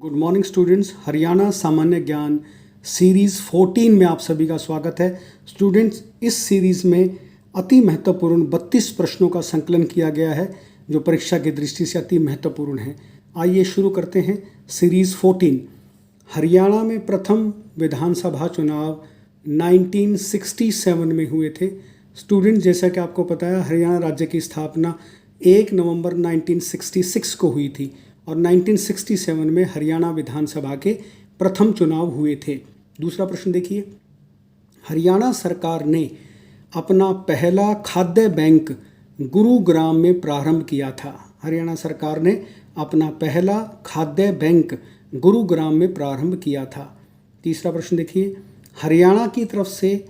Good morning students. Haryana सामान्य ज्ञान series 14 में आप सभी का स्वागत है। स्टूडेंट्स, इस सीरीज़ में अति महत्वपूर्ण 32 प्रश्नों का संकलन किया गया है जो परीक्षा की दृष्टि से अति महत्वपूर्ण है। आइए शुरू करते हैं। सीरीज़ 14। हरियाणा में प्रथम विधानसभा चुनाव 1967 में हुए थे। स्टूडेंट, जैसा कि आपको पता है, हरियाणा राज्य की स्थापना 1 नवंबर 1966 को हुई थी और 1967 में हरियाणा विधानसभा के प्रथम चुनाव हुए थे। दूसरा प्रश्न देखिए। हरियाणा सरकार ने अपना पहला खाद्य बैंक गुरुग्राम में प्रारंभ किया था। हरियाणा सरकार ने अपना पहला खाद्य बैंक गुरुग्राम में प्रारंभ किया था। तीसरा प्रश्न देखिए। हरियाणा की तरफ से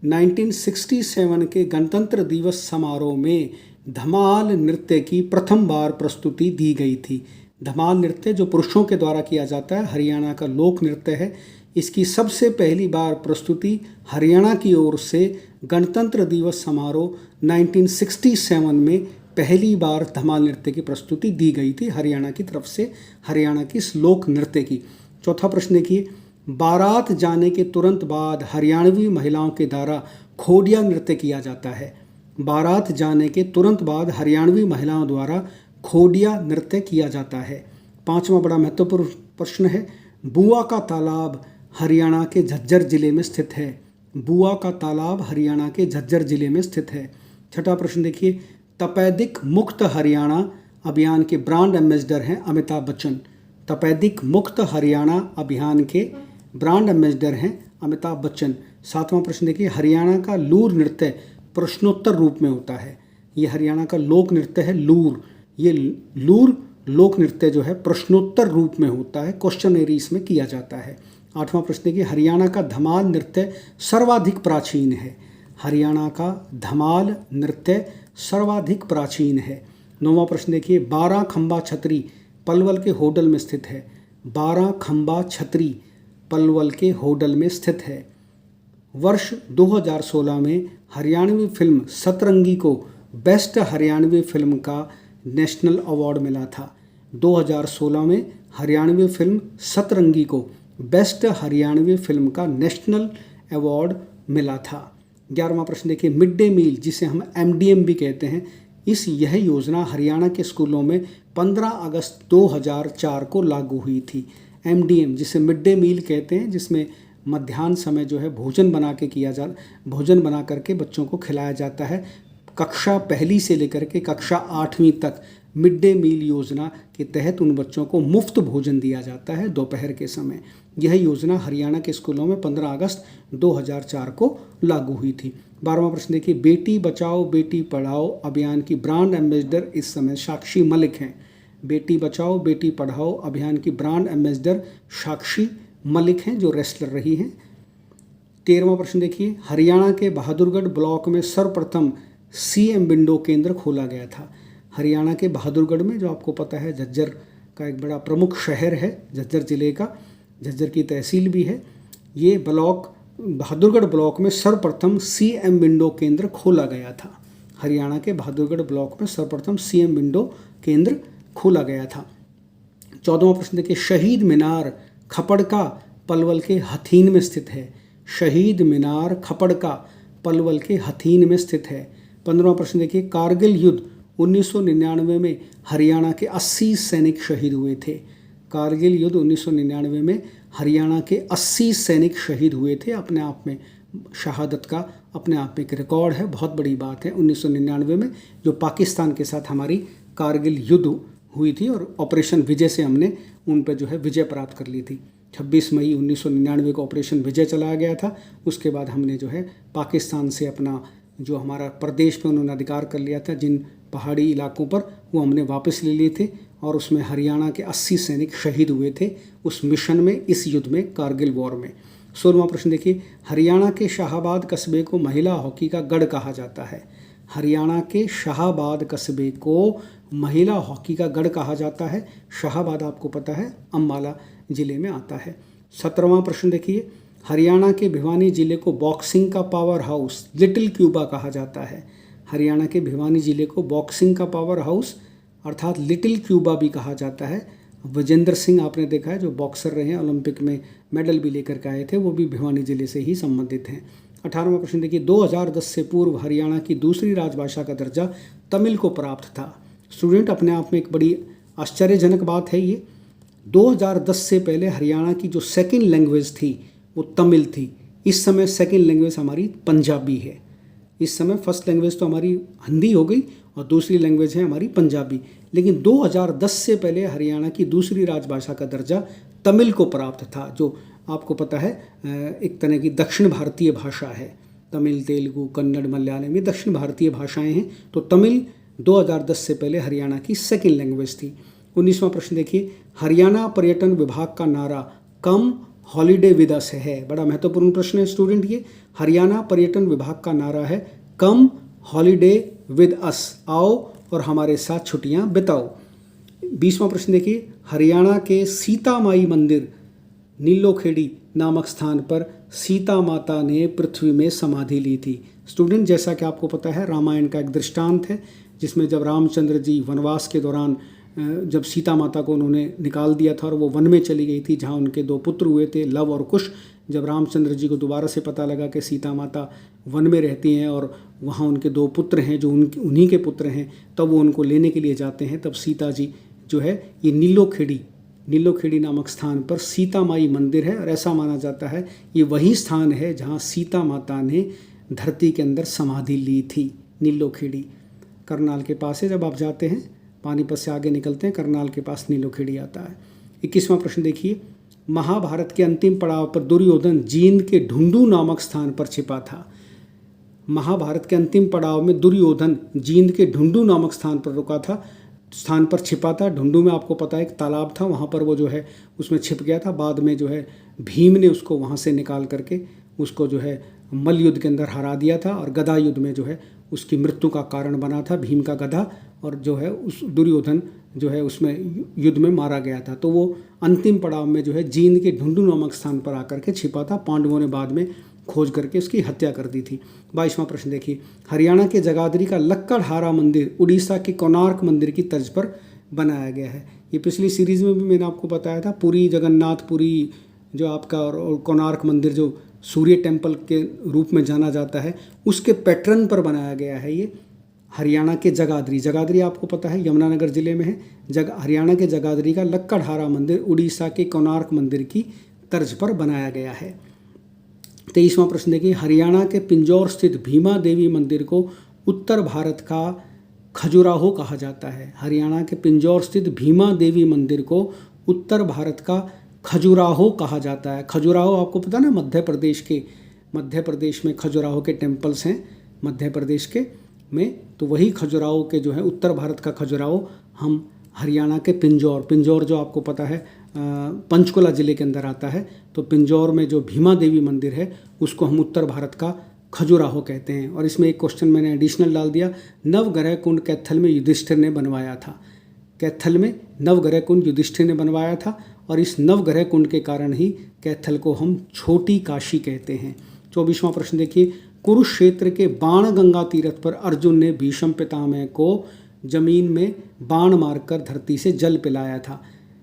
1967 के गणतंत्र दिवस समारोह में धमाल नृत्य की प्रथम बार प्रस्तुति दी गई थी। धमाल नृत्य जो पुरुषों के द्वारा किया जाता है, हरियाणा का लोक नृत्य है। इसकी सबसे पहली बार प्रस्तुति हरियाणा की ओर से गणतंत्र दिवस समारोह 1967 में पहली बार धमाल नृत्य की प्रस्तुति दी गई थी हरियाणा की तरफ से, हरियाणा की इस लोक नृत्य की। चौथा प्रश्न देखिए। बारात जाने के तुरंत बाद हरियाणवी महिलाओं के द्वारा खोडिया नृत्य किया जाता है। बारात जाने के तुरंत बाद हरियाणवी महिलाओं द्वारा खोडिया नृत्य किया जाता है। पांचवा बड़ा महत्वपूर्ण प्रश्न है। बुआ का तालाब हरियाणा के झज्जर जिले में स्थित है। बुआ का तालाब हरियाणा के झज्जर जिले में स्थित है। छठा प्रश्न देखिए। तपेदिक मुक्त हरियाणा अभियान के ब्रांड एम्बेसडर हैं अमिताभ बच्चन। तपेदिक मुक्त हरियाणा अभियान के ब्रांड एम्बेसडर हैं अमिताभ बच्चन। सातवां प्रश्न देखिए। हरियाणा का लूर नृत्य प्रश्नोत्तर रूप में होता है। ये हरियाणा का लोक नृत्य है लूर। ये लूर लोक नृत्य जो है प्रश्नोत्तर रूप में होता है, क्वेश्चनरी इसमें किया जाता है। आठवां प्रश्न देखिए। हरियाणा का धमाल नृत्य सर्वाधिक प्राचीन है। हरियाणा का धमाल नृत्य सर्वाधिक प्राचीन है। नौवां प्रश्न देखिए। 12 खंबा छतरी पलवल के होडल में स्थित है। 12 खंबा छतरी पलवल के होडल में स्थित है। वर्ष 2016 में हरियाणवी फिल्म सतरंगी को बेस्ट हरियाणवी फिल्म का नेशनल अवार्ड मिला था। 2016 में हरियाणवी फिल्म सतरंगी को बेस्ट हरियाणवी फिल्म का नेशनल अवार्ड मिला था। 11वां प्रश्न देखिए। मिड डे मील, जिसे हम MDM भी कहते हैं, यह योजना हरियाणा के स्कूलों में 15 अगस्त 2004 को लागू हुई थी। MDM जिसे मिड डे मील कहते हैं, जिसमें मध्याह्न समय जो है भोजन बना करके बच्चों को खिलाया जाता है। कक्षा पहली से लेकर के कक्षा 8वीं तक मिड डे मील योजना के तहत उन बच्चों को मुफ्त भोजन दिया जाता है दोपहर के समय। यह योजना हरियाणा के स्कूलों में 15 अगस्त 2004 को लागू हुई थी। 12वां प्रश्न देखिए। बेटी बचाओ बेटी पढ़ाओ अभियान की ब्रांड एम्बेसडर इस समय साक्षी मलिक हैं। बेटी बचाओ बेटी पढ़ाओ अभियान की ब्रांड एम्बेसडर साक्षी मलिक हैं, जो रेसलर रही हैं। 13वां प्रश्न देखिए। हरियाणा के बहादुरगढ़ ब्लॉक में सर्वप्रथम CM विंडो केंद्र खोला गया था। हरियाणा के बहादुरगढ़ में, जो आपको पता है झज्जर का एक बड़ा प्रमुख शहर है, झज्जर जिले का, झज्जर की तहसील भी है। ये ब्लॉक बहादुरगढ़ ब्लॉक में सर्वप्रथम CM विंडो केंद्र खोला गया था। हरियाणा के बहादुरगढ़ ब्लॉक में सर्वप्रथम CM विंडो केंद्र खोला गया था। 14वां प्रश्न देखिए। शहीद मीनार खपड़का पलवल के हथीन में स्थित है। शहीद मीनार खपड़का पलवल के हथीन में स्थित है। 15वां प्रश्न देखिए। कारगिल युद्ध 1999 में हरियाणा के 80 सैनिक शहीद हुए थे। कारगिल युद्ध 1999 में हरियाणा के 80 सैनिक शहीद हुए थे। अपने आप में शहादत का अपने आप में एक रिकॉर्ड है, बहुत बड़ी बात है। 1999 में जो पाकिस्तान के साथ हमारी कारगिल युद्ध हुई थी और ऑपरेशन विजय से हमने उन पर जो है विजय प्राप्त कर ली थी। 26 मई 1999 को ऑपरेशन विजय चलाया गया था। उसके बाद हमने जो है पाकिस्तान से अपना जो हमारा प्रदेश पे उन्होंने अधिकार कर लिया था, जिन पहाड़ी इलाकों पर, वो हमने वापस ले लिए थे और उसमें हरियाणा के 80 सैनिक शहीद हुए थे उस मिशन में, इस युद्ध में, कारगिल वॉर में। 16वां प्रश्न देखिए। हरियाणा के शाहाबाद कस्बे को महिला हॉकी का गढ़ कहा जाता है। हरियाणा के शाहाबाद कस्बे को महिला हॉकी का गढ़ कहा जाता है। शाहाबाद आपको पता है अम्बाला जिले में आता है। 17वां प्रश्न देखिए। हरियाणा के भिवानी जिले को बॉक्सिंग का पावर हाउस लिटिल क्यूबा कहा जाता है। हरियाणा के भिवानी जिले को बॉक्सिंग का पावर हाउस अर्थात लिटिल क्यूबा भी कहा जाता है। विजेंद्र सिंह आपने देखा है जो बॉक्सर रहे हैं, ओलंपिक में मेडल भी लेकर के आए थे, वो भी भिवानी जिले से ही संबंधित हैं। 18वां प्रश्न देखिए, 2010 से पूर्व हरियाणा की दूसरी राजभाषा का दर्जा तमिल को प्राप्त था। स्टूडेंट, अपने आप में एक बड़ी आश्चर्यजनक बात है ये। 2010 से पहले हरियाणा की जो सेकंड लैंग्वेज थी वो तमिल थी। इस समय सेकंड लैंग्वेज हमारी पंजाबी है। इस समय फर्स्ट लैंग्वेज तो हमारी हिंदी हो गई और दूसरी लैंग्वेज है हमारी पंजाबी। लेकिन 2010 से पहले हरियाणा की दूसरी राजभाषा का दर्जा तमिल को प्राप्त था, जो आपको पता है एक तरह की दक्षिण भारतीय भाषा है। तमिल, तेलुगु, कन्नड़, मलयालम ये दक्षिण भारतीय भाषाएं हैं। तो तमिल 2010 से पहले हरियाणा की सेकंड लैंग्वेज थी। 19वां प्रश्न देखिए, हरियाणा पर्यटन विभाग का नारा कम हॉलीडे विद अस है। बड़ा महत्वपूर्ण प्रश्न है स्टूडेंट ये। हरियाणा पर्यटन विभाग का नारा है कम हॉलीडे विद अस, आओ और हमारे साथ छुट्टियां बिताओ। 20वां प्रश्न देखिए, हरियाणा के सीता माई मंदिर नीलोखेड़ी नामक स्थान पर सीता माता ने पृथ्वी में समाधि ली थी। स्टूडेंट, जैसा कि आपको पता है रामायण का एक दृष्टांत है जिसमें जब रामचंद्र जी वनवास के दौरान जब सीता माता को उन्होंने निकाल दिया था और वो वन में चली गई थी जहाँ उनके 2 पुत्र हुए थे, लव और कुश। जब रामचंद्र जी को दोबारा से पता लगा कि सीता माता वन में रहती हैं और वहाँ उनके 2 पुत्र हैं जो उन्हीं के पुत्र हैं, तब वो उनको लेने के लिए जाते हैं। तब सीता जी जो है ये नीलोखेड़ी नामक स्थान पर सीता माई मंदिर है और ऐसा माना जाता है ये वही स्थान है जहाँ सीता माता ने धरती के अंदर समाधि ली थी। नीलोखेड़ी करनाल के पास है। जब आप जाते हैं पानीपत से आगे निकलते हैं, करनाल के पास नीलोखेड़ी आता है। 21वां प्रश्न देखिए, महाभारत के अंतिम पड़ाव पर दुर्योधन जींद के ढूंढू नामक स्थान पर छिपा था। महाभारत के अंतिम पड़ाव में दुर्योधन जींद के ढूंढू नामक स्थान पर छिपा था। ढूंढू में आपको पता है एक तालाब था, वहाँ पर वो जो है उसमें छिप गया था। बाद में जो है भीम ने उसको वहाँ से निकाल करके उसको जो है मल्ल युद्ध के अंदर हरा दिया था और गदा युद्ध में जो है उसकी मृत्यु का कारण बना था भीम का गदा, और जो है उस दुर्योधन जो है उसमें युद्ध में मारा गया था। तो वो अंतिम पड़ाव में जो है जींद के ढूंढू नामक स्थान पर आकर के छिपा था। पांडवों ने बाद में खोज करके उसकी हत्या कर दी थी। 22वां प्रश्न देखिए, हरियाणा के जगाधरी का लक्कड़हारा मंदिर उड़ीसा के कोणार्क मंदिर की तर्ज पर बनाया गया है। ये पिछली सीरीज़ में भी मैंने आपको बताया था। पुरी जगन्नाथपुरी जो आपका और कोणार्क मंदिर जो सूर्य टेम्पल के रूप में जाना जाता है, उसके पैटर्न पर बनाया गया है ये हरियाणा के जगाधरी आपको पता है यमुनानगर जिले में है। हरियाणा के जगाधरी का लक्कड़हारा मंदिर उड़ीसा के कोणार्क मंदिर की तर्ज पर बनाया गया है। 23वां प्रश्न देखिए, हरियाणा के पिंजौर स्थित भीमा देवी मंदिर को उत्तर भारत का खजुराहो कहा जाता है। हरियाणा के पिंजौर स्थित भीमा देवी मंदिर को उत्तर भारत का खजुराहो कहा जाता है। खजुराहो आपको पता ना मध्य प्रदेश में खजुराहो के टेम्पल्स हैं मध्य प्रदेश के में, तो वही खजुराहो के जो है उत्तर भारत का खजुराहो हम हरियाणा के पिंजौर जो आपको पता है पंचकुला ज़िले के अंदर आता है। तो पिंजौर में जो भीमा देवी मंदिर है उसको हम उत्तर भारत का खजुराहो कहते हैं। और इसमें एक क्वेश्चन मैंने एडिशनल डाल दिया, नवग्रह कुंड कैथल में युधिष्ठिर ने बनवाया था। कैथल में नवग्रह कुंड युधिष्ठिर ने बनवाया था और इस नवग्रह कुंड के कारण ही कैथल को हम छोटी काशी कहते हैं। 24वां प्रश्न देखिए, कुरुक्षेत्र के बाण गंगा तीर्थ पर अर्जुन ने भीष्म पितामह को जमीन में बाण मारकर धरती से जल पिलाया था।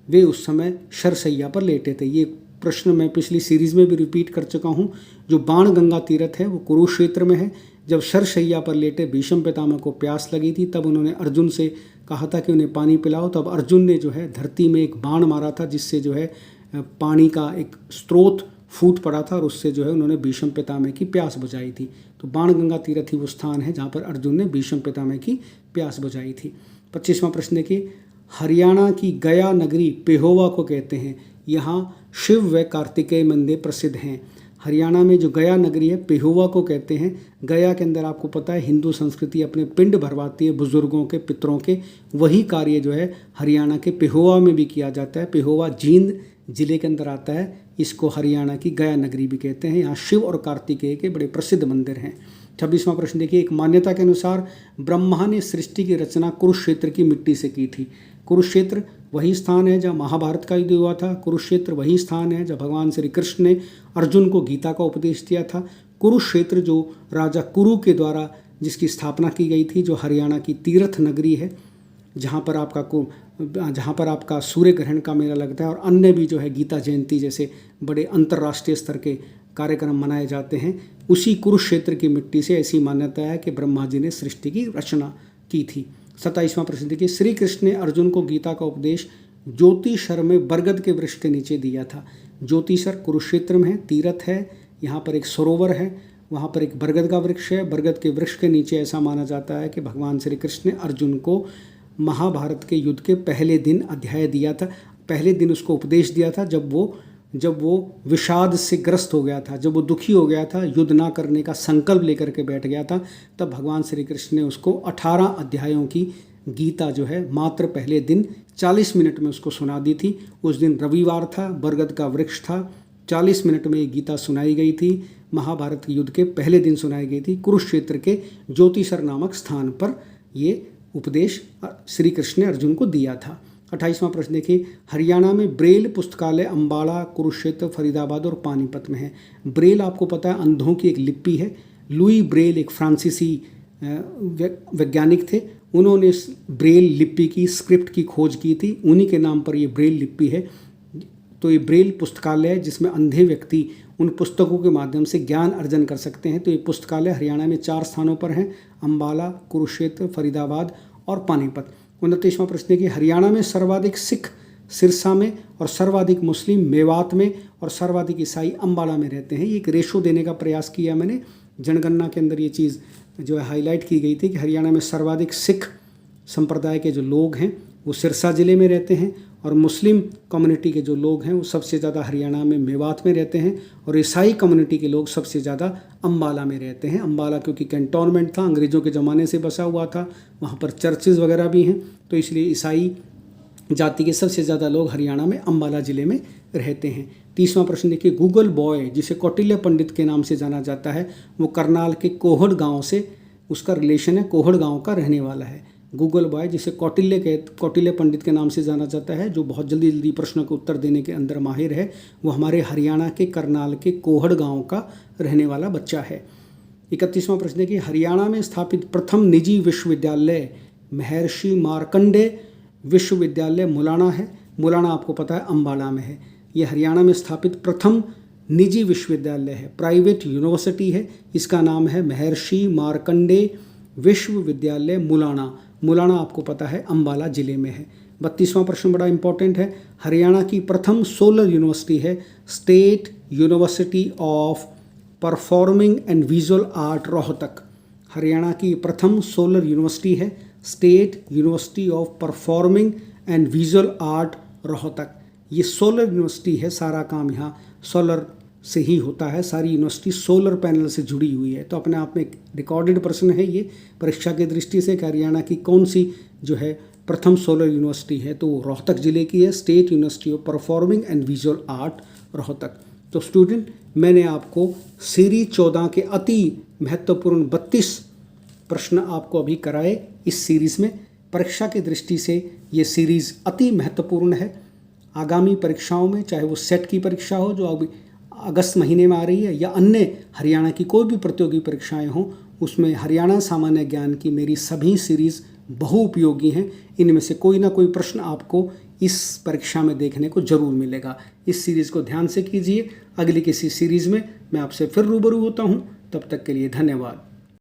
वे उस समय शरशैया पर लेटे थे। ये प्रश्न मैं पिछली सीरीज में भी रिपीट कर चुका हूँ। जो बाण गंगा तीर्थ है वो कुरुक्षेत्र में है। जब शरशैया पर लेटे भीष्म पितामह को प्यास लगी थी तब उन्होंने अर्जुन से कहा था कि उन्हें पानी पिलाओ। तब अर्जुन ने जो है धरती में एक बाण मारा था जिससे जो है पानी का एक स्रोत फूट पड़ा था और उससे जो है उन्होंने भीष्म पितामह की प्यास बुझाई थी। तो बाण गंगा तीर्थ ही वो स्थान है जहाँ पर अर्जुन ने भीष्म पितामह की प्यास बुझाई थी। 25वां प्रश्न देखिए, हरियाणा की गया नगरी पेहोवा को कहते हैं। यहाँ शिव व कार्तिकेय मंदिर प्रसिद्ध हैं। हरियाणा में जो गया नगरी है पेहोवा को कहते हैं। गया के अंदर आपको पता है हिंदू संस्कृति अपने पिंड भरवाती है बुजुर्गों के, पितरों के। वही कार्य जो है हरियाणा के पेहोवा में भी किया जाता है। पेहोवा जींद जिले के अंदर आता है। इसको हरियाणा की गया नगरी भी कहते हैं। यहाँ शिव और कार्तिकेय के बड़े प्रसिद्ध मंदिर हैं। 26वां प्रश्न देखिए, एक मान्यता के अनुसार ब्रह्मा ने सृष्टि की रचना कुरुक्षेत्र की मिट्टी से की थी। कुरुक्षेत्र वही स्थान है जहाँ महाभारत का युद्ध हुआ था। कुरुक्षेत्र वही स्थान है जहाँ भगवान श्री कृष्ण ने अर्जुन को गीता का उपदेश दिया था। कुरुक्षेत्र जो राजा कुरु के द्वारा जिसकी स्थापना की गई थी, जो हरियाणा की तीर्थ नगरी है, जहाँ पर आपका सूर्य ग्रहण का मेला लगता है, और अन्य भी जो है गीता जयंती जैसे बड़े अंतर्राष्ट्रीय स्तर के कार्यक्रम मनाए जाते हैं, उसी कुरुक्षेत्र की मिट्टी से ऐसी मान्यता है कि ब्रह्मा जी ने सृष्टि की रचना की थी। 27वां प्रश्न देखिए, श्री कृष्ण ने अर्जुन को गीता का उपदेश ज्योतिषर में बरगद के वृक्ष के नीचे दिया था। ज्योतिषर कुरुक्षेत्र में है, तीर्थ है, यहाँ पर एक सरोवर है, वहाँ पर एक बरगद का वृक्ष है। बरगद के वृक्ष के नीचे ऐसा माना जाता है कि भगवान श्री कृष्ण ने अर्जुन को महाभारत के युद्ध के पहले दिन अध्याय दिया था, पहले दिन उसको उपदेश दिया था, जब वो विषाद से ग्रस्त हो गया था, जब वो दुखी हो गया था, युद्ध ना करने का संकल्प लेकर के बैठ गया था, तब भगवान श्री कृष्ण ने उसको 18 अध्यायों की गीता जो है मात्र पहले दिन 40 मिनट में उसको सुना दी थी। उस दिन रविवार था, बरगद का वृक्ष था, 40 मिनट में ये गीता सुनाई गई थी। महाभारत के युद्ध के पहले दिन सुनाई गई थी। कुरुक्षेत्र के ज्योतिषर नामक स्थान पर ये उपदेश श्री कृष्ण ने अर्जुन को दिया था। 28वां प्रश्न देखिए, हरियाणा में ब्रेल पुस्तकालय अम्बाला, कुरुक्षेत्र, फरीदाबाद और पानीपत में है। ब्रेल आपको पता है अंधों की एक लिपि है। लुई ब्रेल एक फ्रांसीसी वैज्ञानिक थे, उन्होंने इस ब्रेल लिपि की स्क्रिप्ट की खोज की थी, उन्हीं के नाम पर ये ब्रेल लिपि है। तो ये ब्रेल पुस्तकालय है जिसमें अंधे व्यक्ति उन पुस्तकों के माध्यम से ज्ञान अर्जन कर सकते हैं। तो ये पुस्तकालय हरियाणा में 4 स्थानों पर हैं, अम्बाला, कुरुक्षेत्र, फरीदाबाद और पानीपत। 29वां प्रश्न है कि हरियाणा में सर्वाधिक सिख सिरसा में और सर्वाधिक मुस्लिम मेवात में और सर्वाधिक ईसाई अम्बाला में रहते हैं। ये एक रेशो देने का प्रयास किया मैंने, जनगणना के अंदर ये चीज़ जो है हाईलाइट की गई थी कि हरियाणा में सर्वाधिक सिख संप्रदाय के जो लोग हैं वो सिरसा ज़िले में रहते हैं, और मुस्लिम कम्युनिटी के जो लोग हैं वो सबसे ज़्यादा हरियाणा में मेवात में रहते हैं, और ईसाई कम्युनिटी के लोग सबसे ज़्यादा अम्बाला में रहते हैं। अम्बाला क्योंकि कैंटोनमेंट था, अंग्रेज़ों के ज़माने से बसा हुआ था, वहाँ पर चर्चेज़ वगैरह भी हैं, तो इसलिए ईसाई जाति के सबसे ज़्यादा लोग हरियाणा में अम्बाला ज़िले में रहते हैं। 30वां प्रश्न देखिए, गूगल बॉय जिसे कौटिल्य पंडित के नाम से जाना जाता है, वो करनाल के कोहड़ गाँव से उसका रिलेशन है, कोहड़ गाँव का रहने वाला है। गूगल बॉय जिसे कौटिल्य पंडित के नाम से जाना जाता है, जो बहुत जल्दी प्रश्नों के उत्तर देने के अंदर माहिर है, वो हमारे हरियाणा के करनाल के कोहड़ गांव का रहने वाला बच्चा है। 31वां प्रश्न है कि हरियाणा में स्थापित प्रथम निजी विश्वविद्यालय महर्षि मार्कंडेय विश्वविद्यालय मुलाना है। मुलाना आपको पता है अम्बाला में है। ये हरियाणा में स्थापित प्रथम निजी विश्वविद्यालय है, प्राइवेट यूनिवर्सिटी है। इसका नाम है महर्षि मार्कंडेय विश्वविद्यालय मुलाना। मुलाना आपको पता है अम्बाला ज़िले में है। 32वां प्रश्न बड़ा इंपॉर्टेंट है, हरियाणा की प्रथम सोलर यूनिवर्सिटी है state university of performing and visual art Rohtak. Haryana की प्रथम सोलर यूनिवर्सिटी है state university of performing and visual art Rohtak. ये सोलर यूनिवर्सिटी है, सारा काम यहाँ सोलर से ही होता है, सारी यूनिवर्सिटी सोलर पैनल से जुड़ी हुई है। तो अपने आप में एक रिकॉर्डेड प्रश्न है ये परीक्षा की दृष्टि से कि हरियाणा की कौन सी जो है प्रथम सोलर यूनिवर्सिटी है, तो वो रोहतक ज़िले की है, state university of performing and visual art Rohtak. तो स्टूडेंट, मैंने आपको सीरीज 14 के अति महत्वपूर्ण 32 प्रश्न आपको अभी कराए। इस सीरीज़ में परीक्षा की दृष्टि से ये सीरीज़ अति महत्वपूर्ण है। आगामी परीक्षाओं में, चाहे वो सेट की परीक्षा हो जो अभी अगस्त महीने में आ रही है, या अन्य हरियाणा की कोई भी प्रतियोगी परीक्षाएं हों, उसमें हरियाणा सामान्य ज्ञान की मेरी सभी सीरीज़ बहुउपयोगी हैं। इनमें से कोई ना कोई प्रश्न आपको इस परीक्षा में देखने को जरूर मिलेगा। इस सीरीज़ को ध्यान से कीजिए। अगली किसी सीरीज़ में मैं आपसे फिर रूबरू होता हूँ। तब तक के लिए धन्यवाद।